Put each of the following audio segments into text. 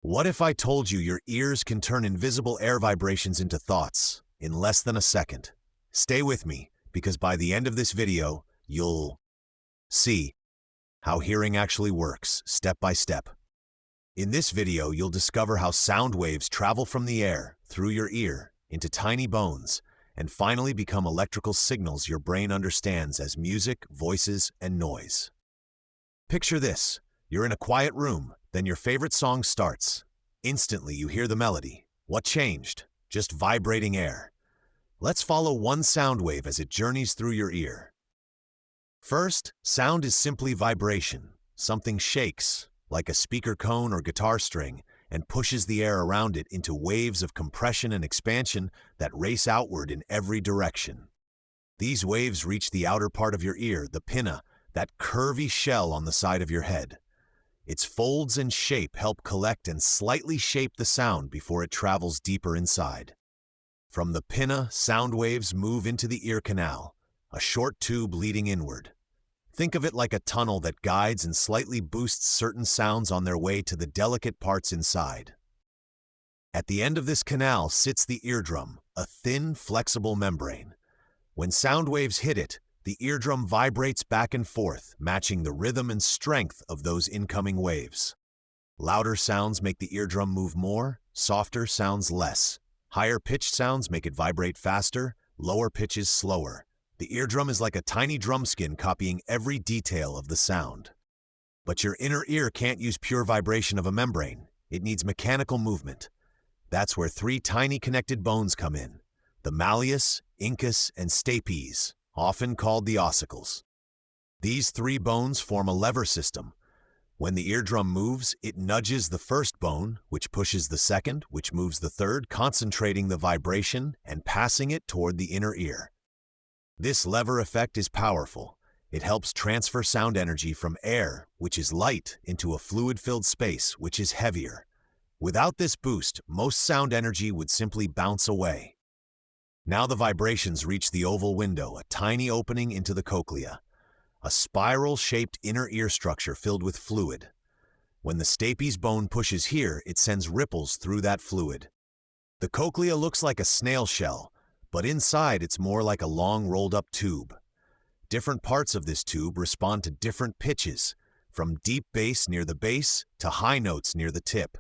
What if I told you your ears can turn invisible air vibrations into thoughts in less than a second? Stay with me, because by the end of this video, you'll see how hearing actually works, step by step. In this video, you'll discover how sound waves travel from the air, through your ear, into tiny bones, and finally become electrical signals your brain understands as music, voices, and noise. Picture this. You're in a quiet room, then your favorite song starts. Instantly, you hear the melody. What changed? Just vibrating air. Let's follow one sound wave as it journeys through your ear. First, sound is simply vibration. Something shakes, like a speaker cone or guitar string, and pushes the air around it into waves of compression and expansion that race outward in every direction. These waves reach the outer part of your ear, the pinna, that curvy shell on the side of your head. Its folds and shape help collect and slightly shape the sound before it travels deeper inside. From the pinna, sound waves move into the ear canal, a short tube leading inward. Think of it like a tunnel that guides and slightly boosts certain sounds on their way to the delicate parts inside. At the end of this canal sits the eardrum, a thin, flexible membrane. When sound waves hit it, the eardrum vibrates back and forth, matching the rhythm and strength of those incoming waves. Louder sounds make the eardrum move more, softer sounds less. Higher-pitched sounds make it vibrate faster, lower pitches slower. The eardrum is like a tiny drum skin copying every detail of the sound. But your inner ear can't use pure vibration of a membrane. It needs mechanical movement. That's where three tiny connected bones come in: the malleus, incus, and stapes, often called the ossicles. These three bones form a lever system. When the eardrum moves, it nudges the first bone, which pushes the second, which moves the third, concentrating the vibration and passing it toward the inner ear. This lever effect is powerful. It helps transfer sound energy from air, which is light, into a fluid-filled space, which is heavier. Without this boost, most sound energy would simply bounce away. Now the vibrations reach the oval window, a tiny opening into the cochlea, a spiral-shaped inner ear structure filled with fluid. When the stapes bone pushes here, it sends ripples through that fluid. The cochlea looks like a snail shell, but inside it's more like a long rolled-up tube. Different parts of this tube respond to different pitches, from deep bass near the base to high notes near the tip.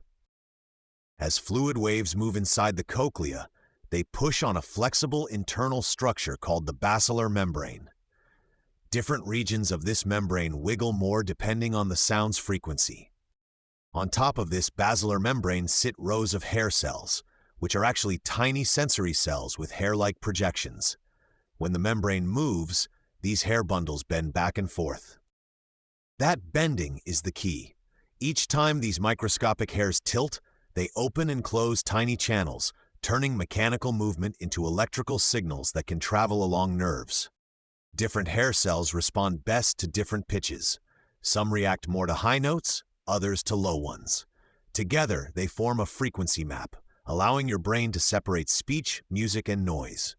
As fluid waves move inside the cochlea, they push on a flexible internal structure called the basilar membrane. Different regions of this membrane wiggle more depending on the sound's frequency. On top of this basilar membrane sit rows of hair cells, which are actually tiny sensory cells with hair-like projections. When the membrane moves, these hair bundles bend back and forth. That bending is the key. Each time these microscopic hairs tilt, they open and close tiny channels, turning mechanical movement into electrical signals that can travel along nerves. Different hair cells respond best to different pitches. Some react more to high notes, others to low ones. Together, they form a frequency map, allowing your brain to separate speech, music, and noise.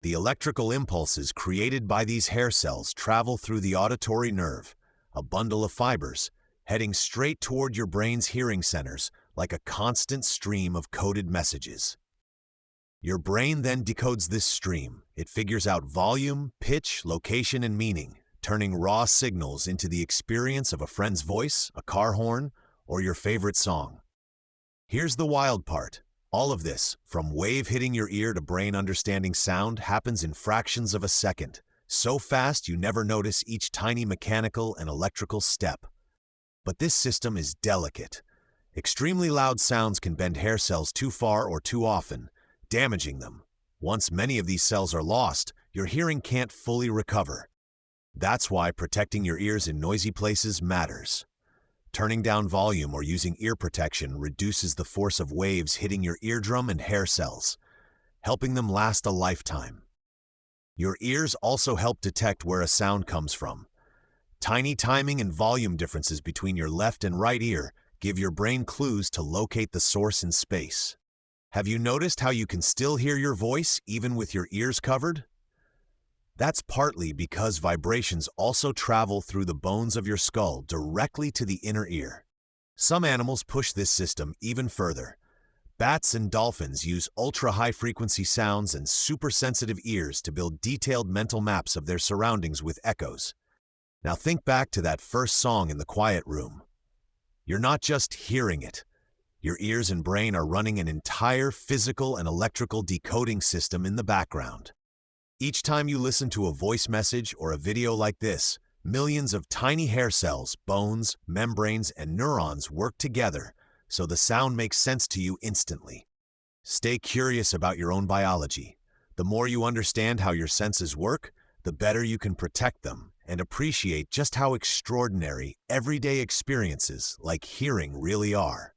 The electrical impulses created by these hair cells travel through the auditory nerve, a bundle of fibers, heading straight toward your brain's hearing centers like a constant stream of coded messages. Your brain then decodes this stream. It figures out volume, pitch, location, and meaning, turning raw signals into the experience of a friend's voice, a car horn, or your favorite song. Here's the wild part. All of this, from wave hitting your ear to brain understanding sound, happens in fractions of a second, so fast you never notice each tiny mechanical and electrical step. But this system is delicate. Extremely loud sounds can bend hair cells too far or too often, damaging them. Once many of these cells are lost, your hearing can't fully recover. That's why protecting your ears in noisy places matters. Turning down volume or using ear protection reduces the force of waves hitting your eardrum and hair cells, helping them last a lifetime. Your ears also help detect where a sound comes from. Tiny timing and volume differences between your left and right ear give your brain clues to locate the source in space. Have you noticed how you can still hear your voice even with your ears covered? That's partly because vibrations also travel through the bones of your skull directly to the inner ear. Some animals push this system even further. Bats and dolphins use ultra-high-frequency sounds and super-sensitive ears to build detailed mental maps of their surroundings with echoes. Now think back to that first song in the quiet room. You're not just hearing it. Your ears and brain are running an entire physical and electrical decoding system in the background. Each time you listen to a voice message or a video like this, millions of tiny hair cells, bones, membranes, and neurons work together so the sound makes sense to you instantly. Stay curious about your own biology. The more you understand how your senses work, the better you can protect them and appreciate just how extraordinary everyday experiences like hearing really are.